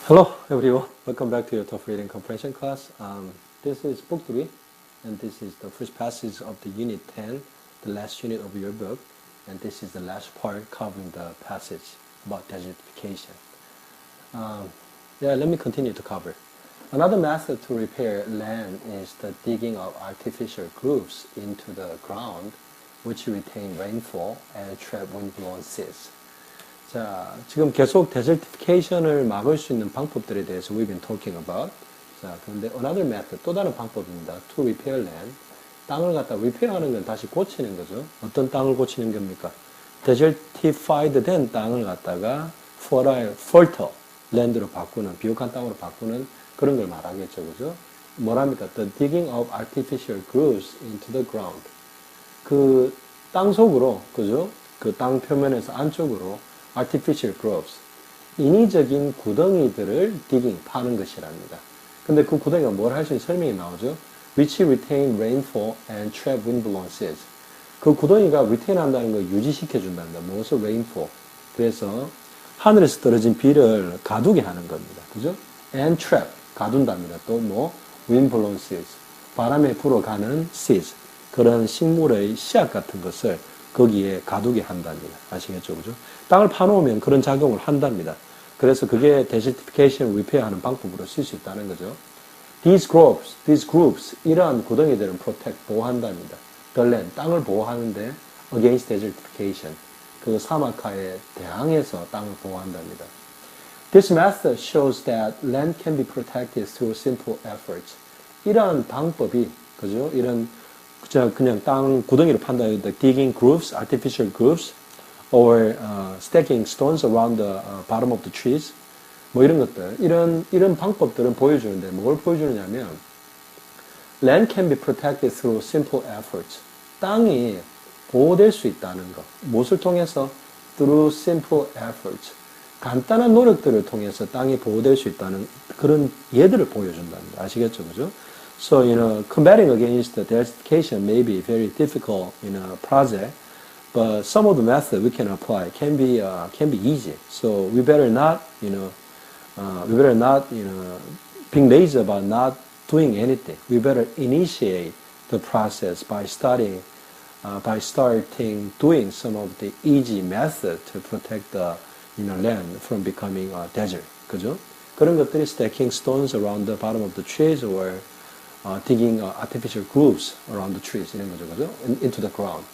Hello everyone, welcome back to your TOEFL reading comprehension class. This is book 3 and this is the first passage of the unit 10, the last unit of your book, and this is the last part covering the passage about desertification. Let me continue to cover. Another method to repair land is the digging of artificial grooves into the ground which retain rainfall and trap windblown seeds. 자, 지금 계속 desertification을 막을 수 있는 방법들에 대해서 we've been talking about. 자, 그런데 another method, 또 다른 방법입니다. To repair land. 땅을 갖다 repair하는 건 다시 고치는 거죠. 어떤 땅을 고치는 겁니까? desertified 된 땅을 갖다가 fertile land로 바꾸는, 비옥한 땅으로 바꾸는 그런 걸 말하겠죠. 그죠? 뭐랍니까? The digging of artificial grooves into the ground. 그 땅 속으로, 그죠? 그 땅 표면에서 안쪽으로 artificial grooves, 인위적인 구덩이들을 digging, 파는 것이랍니다. 근데 그 구덩이가 뭘 할 수 있는 설명이 나오죠? which retain rainfall and trap windblown seeds. 그 구덩이가 retain 한다는 걸 유지시켜 준답니다. 무엇을? rainfall. 그래서 하늘에서 떨어진 비를 가두게 하는 겁니다. 그죠? and trap, 가둔답니다. 또 뭐? windblown seeds, 바람에 불어가는 seeds, 그런 식물의 씨앗 같은 것을 거기에 가두게 한답니다. 아시겠죠? 그죠? 땅을 파놓으면 그런 작용을 한답니다. 그래서 그게 desertification repair 하는 방법으로 쓸 수 있다는 거죠. These groups, 이러한 구덩이들은 protect, 보호한답니다. The land, 땅을 보호하는데 against desertification, 그 사막화에 대항해서 땅을 보호한답니다. This method shows that land can be protected through simple efforts. 이러한 방법이, 그죠? 이런 그냥 땅 구덩이를 판다. digging grooves, artificial grooves, or stacking stones around the bottom of the trees. 뭐 이런 것들, 이런 방법들은 보여주는데 뭘 보여주느냐면 land can be protected through simple efforts. 땅이 보호될 수 있다는 것. 무엇을 통해서? through simple efforts. 간단한 노력들을 통해서 땅이 보호될 수 있다는 그런 예들을 보여준답니다. 아시겠죠, 그죠? So, combating against the desertification may be very difficult in a project, but some of the methods we can apply can be easy. So we better not, being lazy about not doing anything. We better initiate the process by starting doing some of the easy method to protect the land from becoming a desert. 그죠? 그런 것들이 stacking stones around the bottom of the trees or digging artificial grooves around the trees, 이런 거죠, 그죠? Into the ground.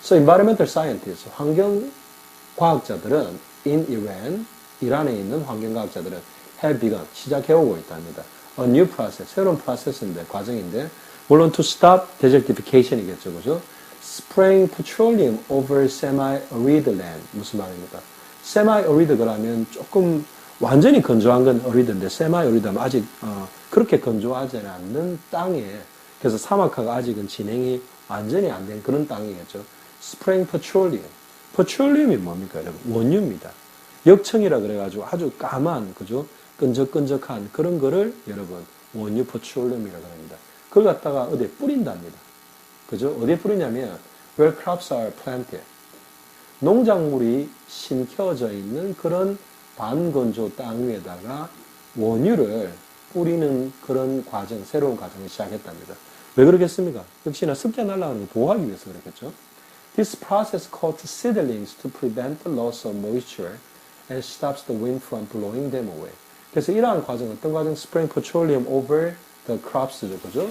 So environmental scientists, 환경과학자들은 in Iran, 이란에 있는 환경과학자들은 have begun, 시작해오고 있답니다. A new process, 새로운 프로세스인데, 과정인데, 물론 to stop desertification이겠죠, 그죠? Spraying petroleum over semi-arid land, 무슨 말입니까? semi-arid 그러면 조금 완전히 건조한 건 arid인데 semi-arid하면 아직 그렇게 건조하지 않는 땅에, 그래서 사막화가 아직은 진행이 완전히 안 된 그런 땅이겠죠. Spraying petroleum. petroleum이 뭡니까, 여러분? 원유입니다. 역청이라 그래가지고 아주 까만, 그죠? 끈적끈적한 그런 거를 여러분 원유 petroleum이라고 합니다. 그걸 갖다가 어디에 뿌린답니다. 그죠? 어디에 뿌리냐면 where crops are planted. 농작물이 심겨져 있는 그런 반건조 땅 위에다가 원유를 뿌리는 그런 과정, 새로운 과정을 시작했답니다. 왜 그러겠습니까? 역시나 습기가 날아가는 걸 보호하기 위해서 그렇겠죠. This process causes seedlings to prevent the loss of moisture and stops the wind from blowing them away. 그래서 이러한 과정, 어떤 과정? Spraying petroleum over the crops죠, 그죠?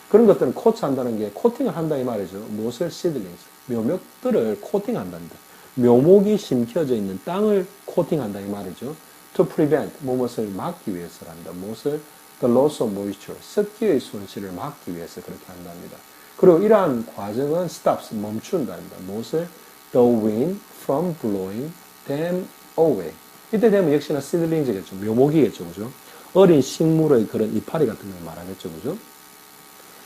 그런 것들은 코트한다는 게 코팅을 한다 이 말이죠. 무엇을? seedlings, 묘목들을 코팅한답니다. 묘목이 심겨져 있는 땅을 코팅한다 이 말이죠. To prevent, 무엇을 막기 위해서란다. 무엇을? The loss of moisture, 습기의 손실을 막기 위해서 그렇게 한답니다. 그리고 이러한 과정은 stops, 멈춘답니다. 무엇을? The wind from blowing them away. 이때 되면 역시나 seedlings겠죠. 묘목이겠죠, 그죠? 어린 식물의 그런 이파리 같은 걸 말하겠죠, 그죠?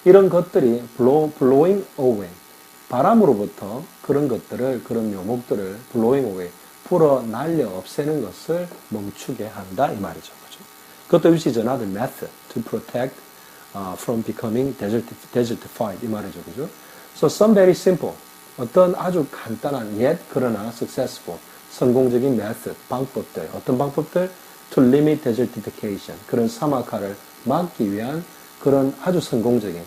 이런 것들이 blowing away, 바람으로부터 그런 것들을, 그런 묘목들을 blowing away, 불어 날려 없애는 것을 멈추게 한다 이 말이죠. 그죠? 그것도 which is another method to protect from becoming desertified 이 말이죠. 그죠? So some very simple, 어떤 아주 간단한 yet 그러나 successful, 성공적인 method, 방법들, 어떤 방법들? to limit desertification. 그런 사막화를 막기 위한 그런 아주 성공적인,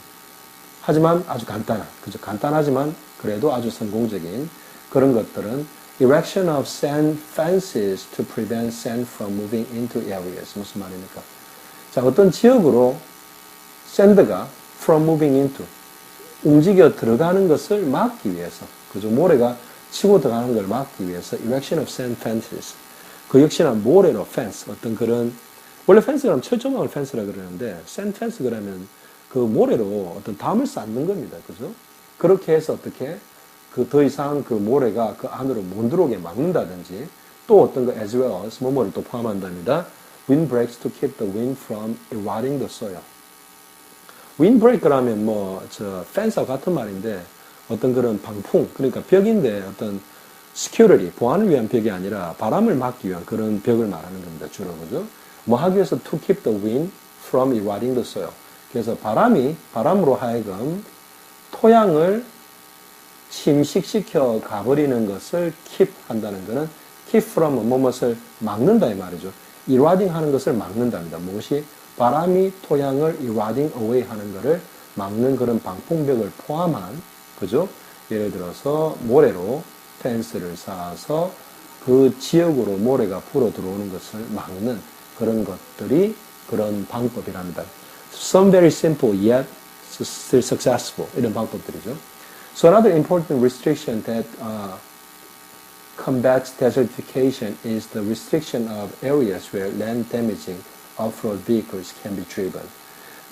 하지만 아주 간단한, 그죠? 간단하지만 그래도 아주 성공적인 그런 것들은 erection of sand fences to prevent sand from moving into areas. 무슨 말입니까? 자, 어떤 지역으로 샌드가 from moving into 움직여 들어가는 것을 막기 위해서, 그죠? 모래가 치고 들어가는 걸 막기 위해서 erection of sand fences. 그 역시나 모래로 fence, 어떤 그런, 원래 fence가 하면 철조망을 fence라 그러는데 sand fence 그러면 그 모래로 어떤 담을 쌓는 겁니다. 그죠? 그렇게 해서 어떻게 그 더 이상 그 모래가 그 안으로 못 들어오게 막는다든지, 또 어떤 거 as well as 뭐뭐를 또 포함한답니다. windbreaks to keep the wind from eroding the soil. windbreak라면 fence와 같은 말인데 어떤 그런 방풍, 그러니까 벽인데 어떤 security, 보안을 위한 벽이 아니라 바람을 막기 위한 그런 벽을 말하는 겁니다. 주로, 그죠? 뭐 하기 위해서 to keep the wind from eroding the soil. 그래서 바람으로 하여금 토양을 침식시켜 가버리는 것을 keep 한다는 것은 keep from 무엇을 막는다 이 말이죠. eroding 하는 것을 막는답니다. 무엇이? 바람이 토양을 eroding away 하는 것을 막는 그런 방풍벽을 포함한, 그죠? 예를 들어서 모래로 펜스를 쌓아서 그 지역으로 모래가 불어 들어오는 것을 막는 그런 것들이 그런 방법이랍니다. Some very simple yet still successful. 이런 방법들이죠. So another important restriction that combats desertification is the restriction of areas where land damaging off-road vehicles can be driven.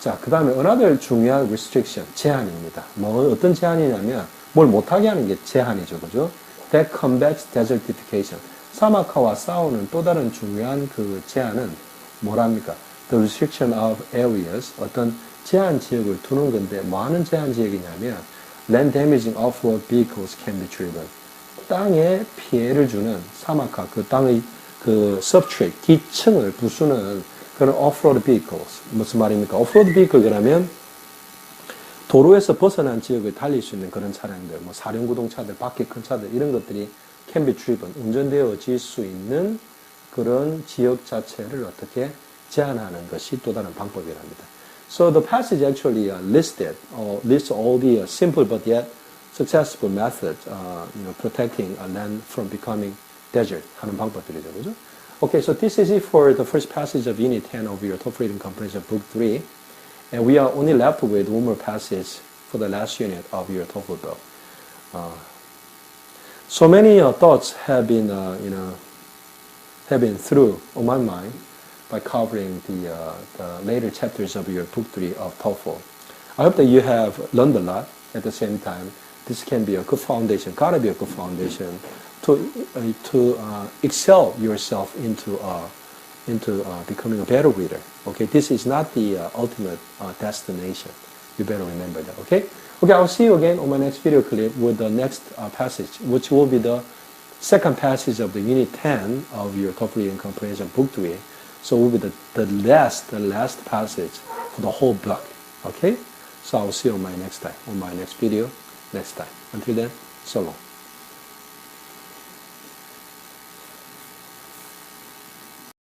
자, 그 다음에 another 중요한 restriction, 제한입니다. 어떤 제한이냐면 뭘 못하게 하는 게 제한이죠. 그죠? That combats desertification. 사막화와 싸우는 또 다른 중요한 그 제한은 뭐랍니까? The restriction of areas, 어떤 제한 지역을 두는 건데 뭐 하는 제한 지역이냐면 land damaging off-road vehicles can be driven. 땅에 피해를 주는 사막화, 그 땅의 그 substrate, 기층을 부수는 그런 off-road vehicles. 무슨 말입니까? off-road vehicle 그러면 도로에서 벗어난 지역을 달릴 수 있는 그런 차량들, 뭐 사륜구동차들, 바퀴 큰 차들, 이런 것들이 can be driven, 운전되어질 수 있는 그런 지역 자체를 어떻게 제한하는 것이 또 다른 방법이랍니다. So the passage actually lists all the simple but yet successful methods, protecting a land from becoming desert 하는 방법들이죠, 그죠? Okay, so this is it for the first passage of Unit 10 of your TOEFL Reading Comprehension Book 3. And we are only left with one more passage for the last unit of your TOEFL book. So many thoughts have been, have been through on my mind by covering the later chapters of your Book 3 of TOEFL. I hope that you have learned a lot. At the same time, this can be a good foundation, gotta be a good foundation to excel yourself into becoming a better reader. Okay, this is not the ultimate destination. You better remember that. Okay. Okay, I'll see you again on my next video clip with the next passage, which will be the second passage of the Unit 10 of your TOEFL Reading Comprehension Book 3. So it will be the last passage for the whole book. Okay. So I'll see you on my next video next time. Until then, so long.